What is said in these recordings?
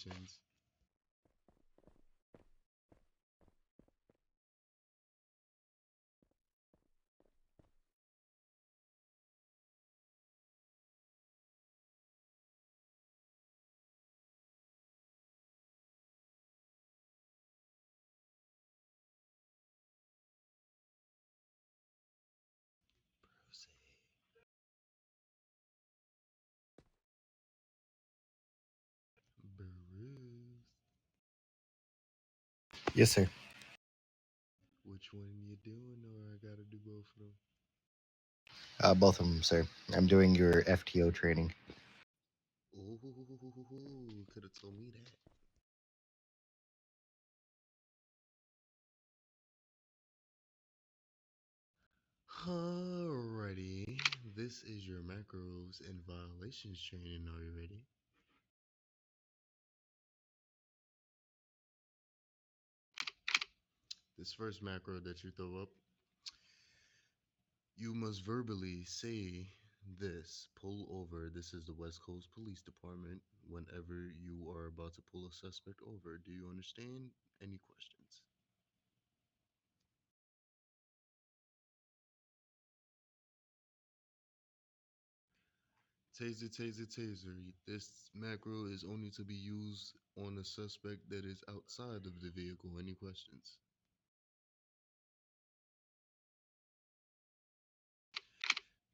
conditions. Bruce, Yes, sir. which one you doing, or I gotta do both of them? Both of them, sir. I'm doing your FTO training. Ooh, could have told me that. Alrighty, this is your macros and violations training. Are you ready? This first macro that you throw up, you must verbally say this: pull over. This is the West Coast Police Department. Whenever you are about to pull a suspect over, do you understand? Any questions? Taser, taser, taser. This macro is only to be used on a suspect that is outside of the vehicle. Any questions?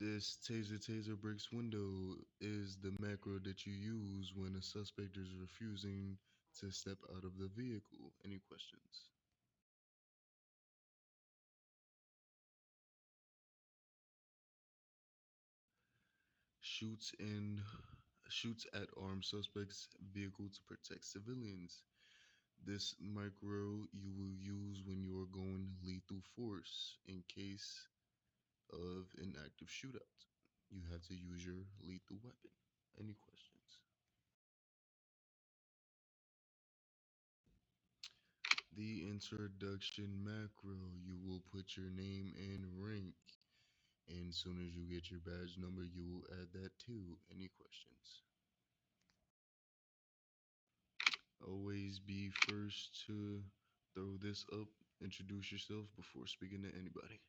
This taser, taser breaks window is the macro that you use when a suspect is refusing to step out of the vehicle. Any questions? Shoots in shoots at armed suspects vehicle to protect civilians. This micro you will use when you are going lethal force in case of an active shootout. You have to use your lethal weapon. Any questions? The introduction macro, you will put your name and rank, and soon as you get your badge number, you will add that too. Any questions? Always be first to throw this up. Introduce yourself before speaking to anybody.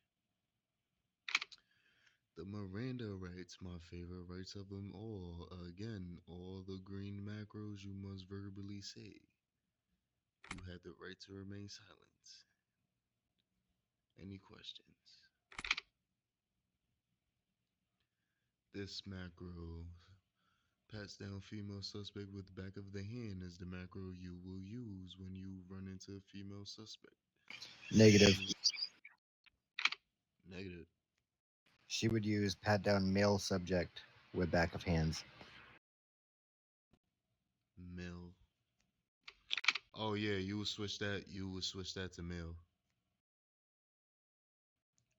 The Miranda rights, my favorite rights of them all. Again, all the green macros you must verbally say. You have the right to remain silent. Any questions? This macro pats down female suspect with back of the hand is the macro you will use when you run into a female suspect. Negative. Any negative? She would use pat down male subject with back of hands. Male. Oh yeah, you would switch that. You would switch that to male.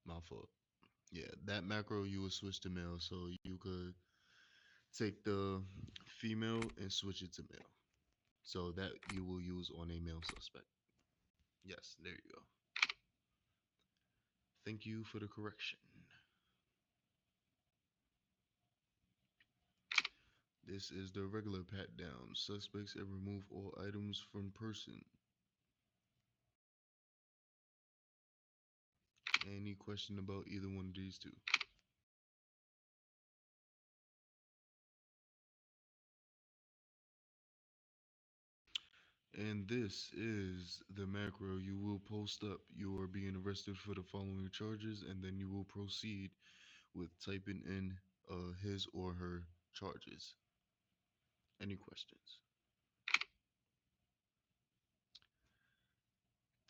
My fault. Yeah, that macro you would switch to male, so you could take the female and switch it to male. So that you will use on a male suspect. Yes, there you go. Thank you for the correction. This is the regular pat down. Suspects and remove all items from person. Any question about either one of these two? And this is the macro you will post up. You are being arrested for the following charges, and then you will proceed with typing in his or her charges. Any questions?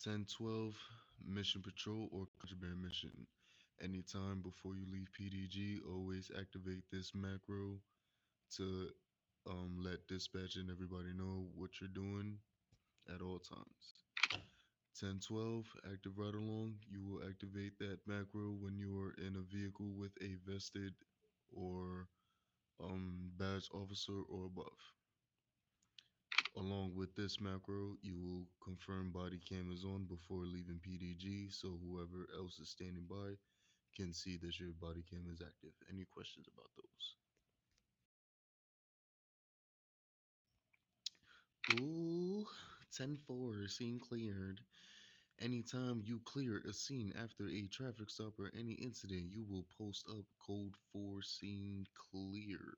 1012 mission patrol or contraband mission. Anytime before you leave PDG, always activate this macro to let dispatch and everybody know what you're doing at all times. 1012 active ride along. You will activate that macro when you are in a vehicle with a vested or badge officer or above. Along with this macro, you will confirm body cam is on before leaving PDG so whoever else is standing by can see that your body cam is active. Any questions about those? Ooh, 10-4, scene cleared. Anytime you clear a scene after a traffic stop or any incident, you will post up code 4 scene clear.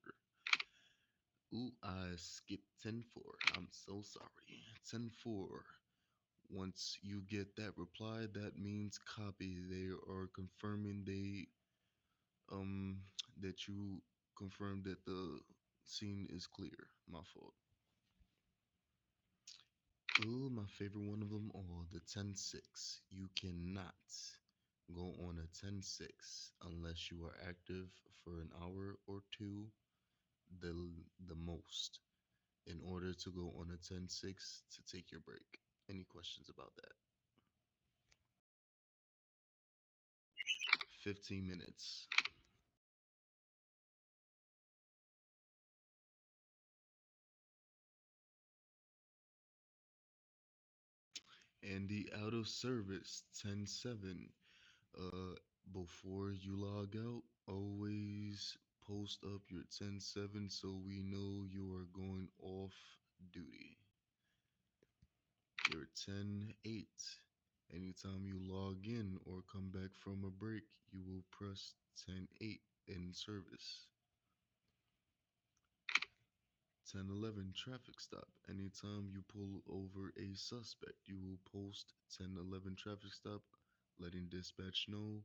Ooh, I skipped 10-4. I'm so sorry. 10-4. Once you get that reply, that means copy. They are confirming um that you confirmed that the scene is clear. My fault. Ooh, my favorite one of them all, the 10-6. You cannot go on a 10-6 unless you are active for an hour or two, the the most, in order to go on a 10-6 to take your break. Any questions about that? 15 minutes. And the out of service 10-7. Uh, Before you log out, always post up your 10-7 so we know you are going off duty. Your 10-8. Anytime you log in or come back from a break, you will press 10-8 in service. 10-11 traffic stop. Anytime you pull over a suspect, you will post 10-11 traffic stop, letting dispatch know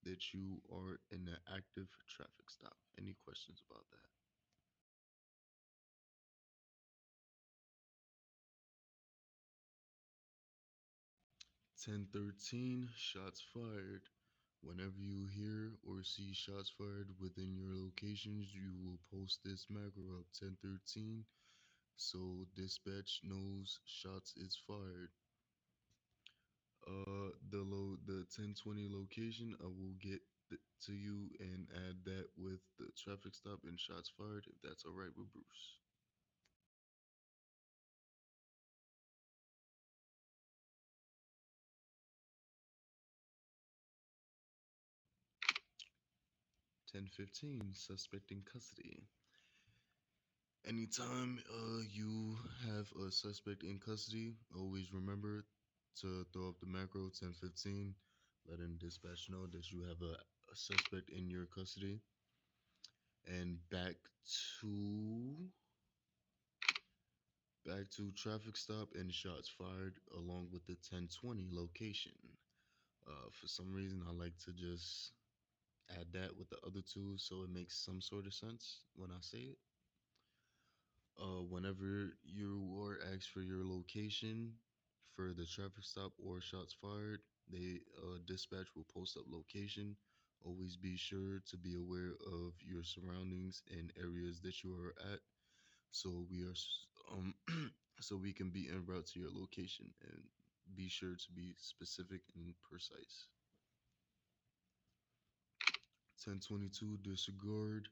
that you are in an active traffic stop. Any questions about that? 10-13 shots fired. Whenever you hear or see shots fired within your locations, you will post this macro up 10-13 so dispatch knows shots is fired. The 10-20 location, I will get to you and add that with the traffic stop and shots fired if that's all right with Bruce. 10-15 suspect in custody. Anytime you have a suspect in custody, always remember to throw up the macro 10-15, letting dispatch know that you have a suspect in your custody. And to back to traffic stop and shots fired along with the 10-20 location. For some reason, I like to just add that with the other two so it makes some sort of sense when I say it. Whenever you are asked for your location for the traffic stop or shots fired, they dispatch will post up location. Always be sure to be aware of your surroundings and areas that you are at, so so we can be en route to your location, and be sure to be specific and precise. 10-22 disregard.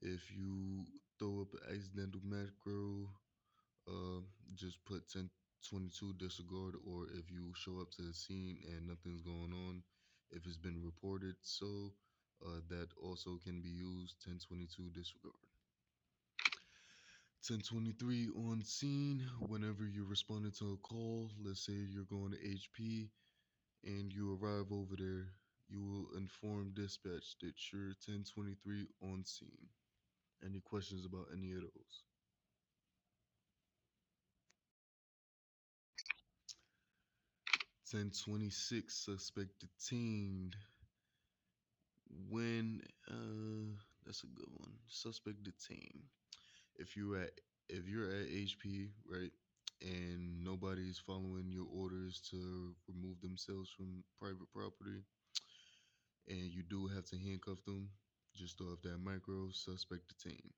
If you throw up an accidental macro, uh, just put 10-22 disregard, or if you show up to the scene and nothing's going on, if it's been reported, so that also can be used 10-22 disregard. 10-23 on scene. Whenever you're responding to a call, let's say you're going to HP and you arrive over there, you will inform dispatch that you're 10-23 on scene. Any questions about any of those? 10-26 suspect detained. When That's a good one. Suspect detained. If you at if you're at HP, right, and nobody's following your orders to remove themselves from private property, and you do have to handcuff them, just throw up that micro suspect detained.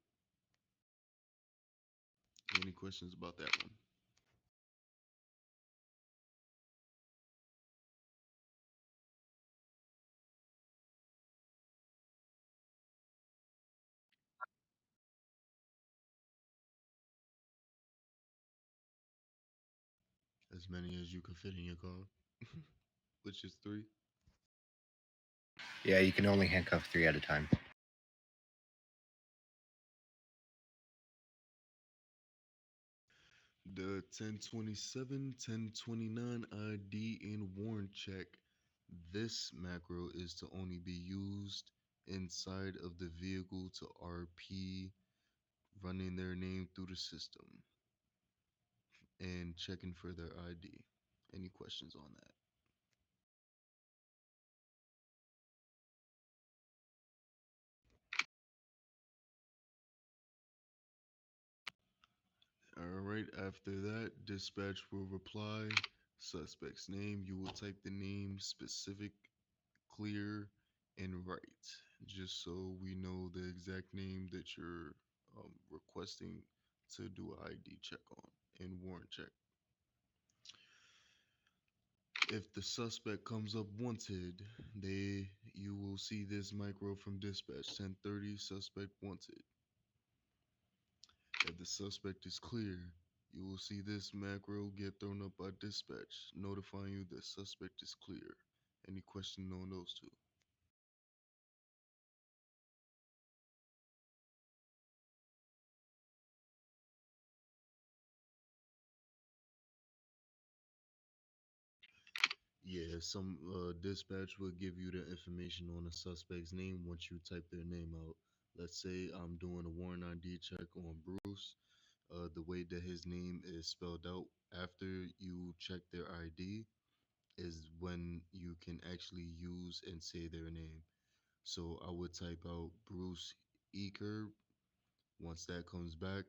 Any questions about that one? As many as you can fit in your car, which is three. Yeah, you can only handcuff 3 at a time. The 1027, 1029 ID and warrant check. This macro is to only be used inside of the vehicle to RP, running their name through the system and checking for their ID. Any questions on that? All right, after that, dispatch will reply suspect's name. You will type the name specific, clear, and right, just so we know the exact name that you're requesting to do an ID check on and warrant check. If the suspect comes up wanted, you will see this micro from dispatch 1030 suspect wanted. If the suspect is clear, you will see this macro get thrown up by dispatch, notifying you that suspect is clear. Any question on those two? Yeah, some dispatch will give you the information on the suspect's name once you type their name out. Let's say I'm doing a warrant ID check on Bruce. The way that his name is spelled out after you check their ID is when you can actually use and say their name. So I would type out Bruce Eker. Once that comes back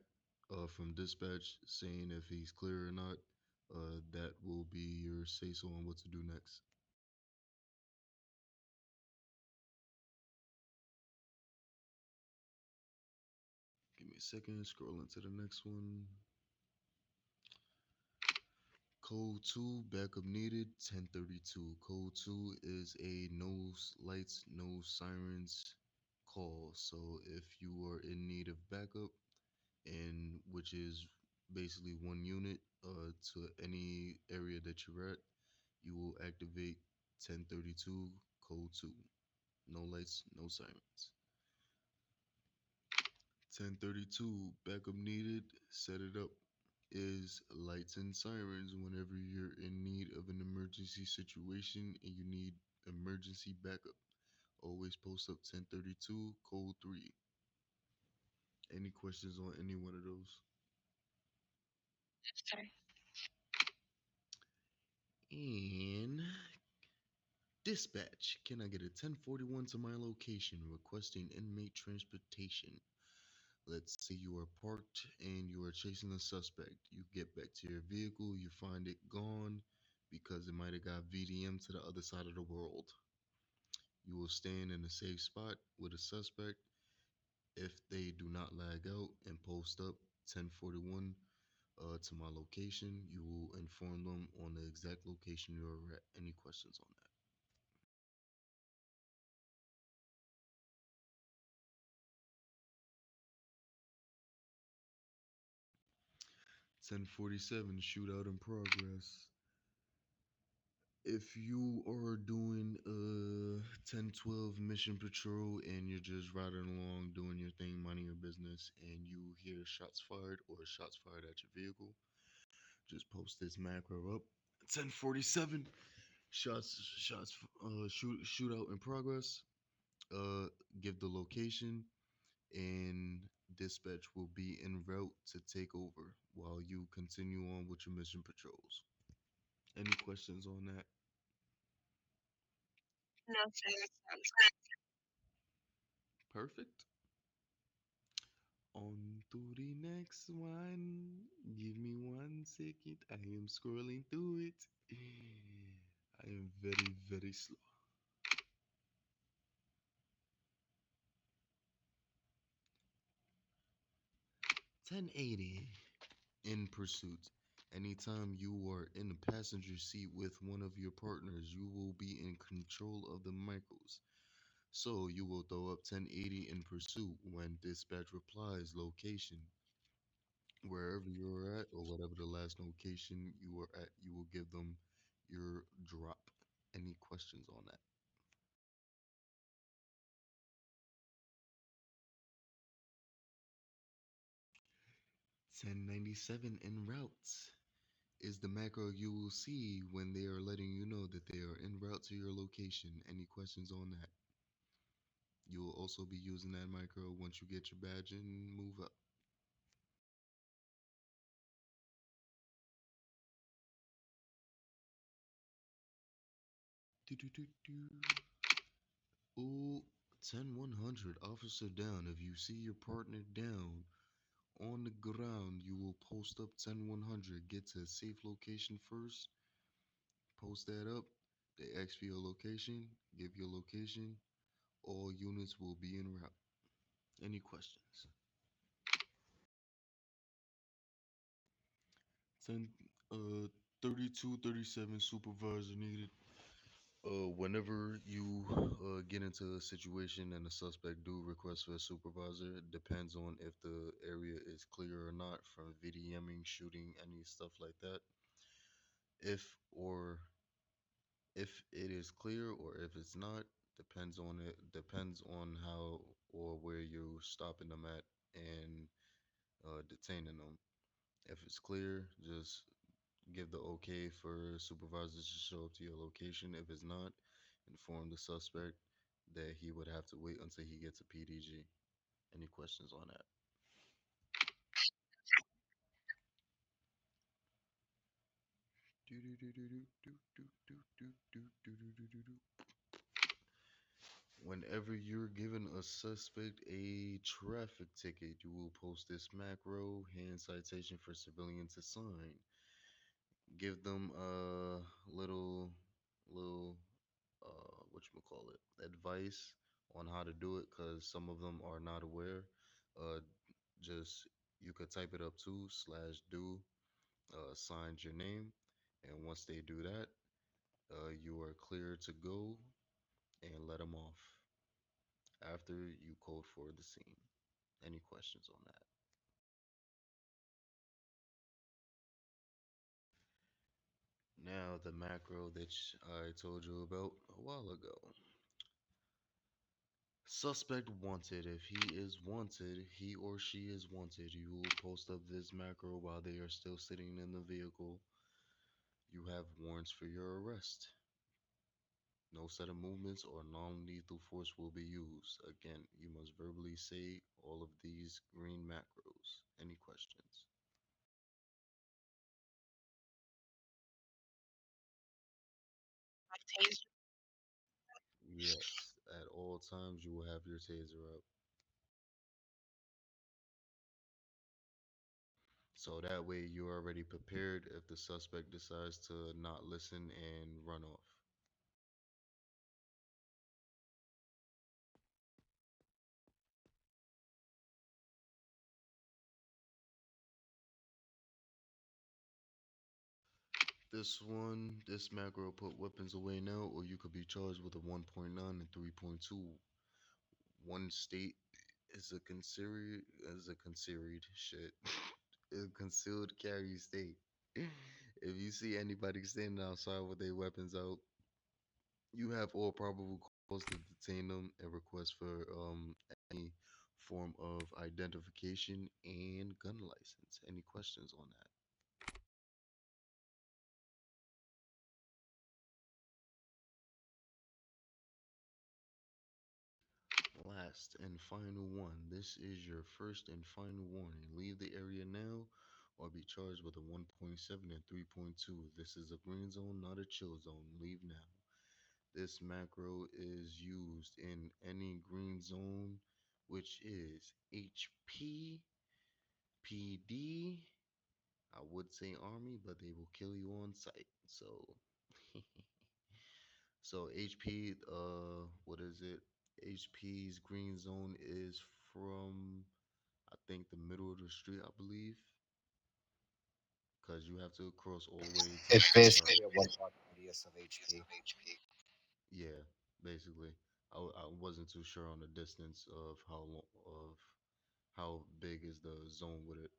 from dispatch saying if he's clear or not, that will be your say so on what to do next. Give me a second, scroll into the next one. Code 2, backup needed, 1032. Code 2 is a no lights, no sirens call. So if you are in need of backup, and which is basically one unit to any area that you're at, you will activate 1032 code 2. No lights, no sirens. 1032 backup needed, set it up. Is lights and sirens whenever you're in need of an emergency situation and you need emergency backup. Always post up 1032 code 3. Any questions on any one of those? And dispatch, can I get a 1041 to my location requesting inmate transportation? Let's say you are parked and you are chasing a suspect. You get back to your vehicle, you find it gone because it might have got VDM to the other side of the world. You will stand in a safe spot with a suspect. If they do not lag out and post up 1041 to my location, you will inform them on the exact location you are at. Any questions on that? 1047 shootout in progress. If you are doing a 1012 mission patrol and you're just riding along doing your thing, minding your business, and you hear shots fired or shots fired at your vehicle, just post this macro up. 1047 shootout in progress. Uh, give the location, and dispatch will be en route to take over while you continue on with your mission patrols. Any questions on that? Perfect. On to the next one. Give me 1 second. I am scrolling through it. I am very, very slow. 1080. In pursuit. Anytime you are in the passenger seat with one of your partners, you will be in control of the micros. So you will throw up 1080 in pursuit when dispatch replies location. Wherever you're at or whatever the last location you are at, you will give them your drop. Any questions on that? 1097 en route is the macro you will see when they are letting you know that they are en route to your location. Any questions on that? You will also be using that micro once you get your badge and move up. Do-do-do-do. Oh, 10-100, officer down. If you see your partner down on the ground, you will post up 10-100. Get to a safe location first. Post that up. They ask for your location. Give your location. All units will be en route. Any questions? 10, 32, 37 supervisor needed. Whenever you get into a situation and the suspect do request for a supervisor, it depends on if the area is clear or not from VDMing, shooting, any stuff like that. If or if it is clear or if it's not, depends on how or where you're stopping them at and detaining them. If it's clear, just give the okay for supervisors to show up to your location. If it's not, inform the suspect that he would have to wait until he gets a PDG. Any questions on that? Whenever you're giving a suspect a traffic ticket, you will post this macro hand citation for civilian to sign. Give them a little what you call it, advice on how to do it, because some of them are not aware. Uh, just you could type it up too slash do signs your name, and once they do that, you are clear to go and let them off after you code for the scene. Any questions on that? Now the macro that I told you about a while ago. Suspect wanted. If he is wanted, he or she is wanted. You will post up this macro while they are still sitting in the vehicle. You have warrants for your arrest. No sudden movements or non lethal force will be used. Again, you must verbally say all of these green macros. Any questions? Yes, at all times you will have your taser up. So that way you're already prepared if the suspect decides to not listen and run off. This macro put weapons away now, or you could be charged with a 1.9 and 3.2. One state is a considered shit, a concealed carry state. If you see anybody standing outside with their weapons out, you have all probable cause to detain them and request for any form of identification and gun license. Any questions on that? Last and final one. This is your first and final warning. Leave the area now or be charged with a 1.7 and 3.2. This is a green zone, not a chill zone. Leave now. This macro is used in any green zone, which is HP, PD. I would say Army, but they will kill you on sight. So, so HP, what is it? HP's green zone is from, I think, the middle of the street, I believe, because you have to cross all the way to It's the. basically a 1 block radius of HP. Yeah, basically. I wasn't too sure on the distance of how long of how big is the zone with it.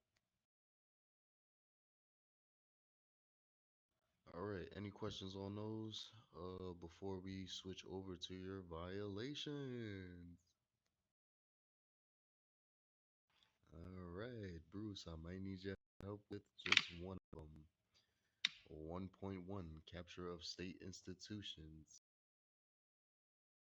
All right, any questions on those? Before we switch over to your violations. All right, Bruce, I might need your help with just one of them. 1.1 Capture of State Institutions.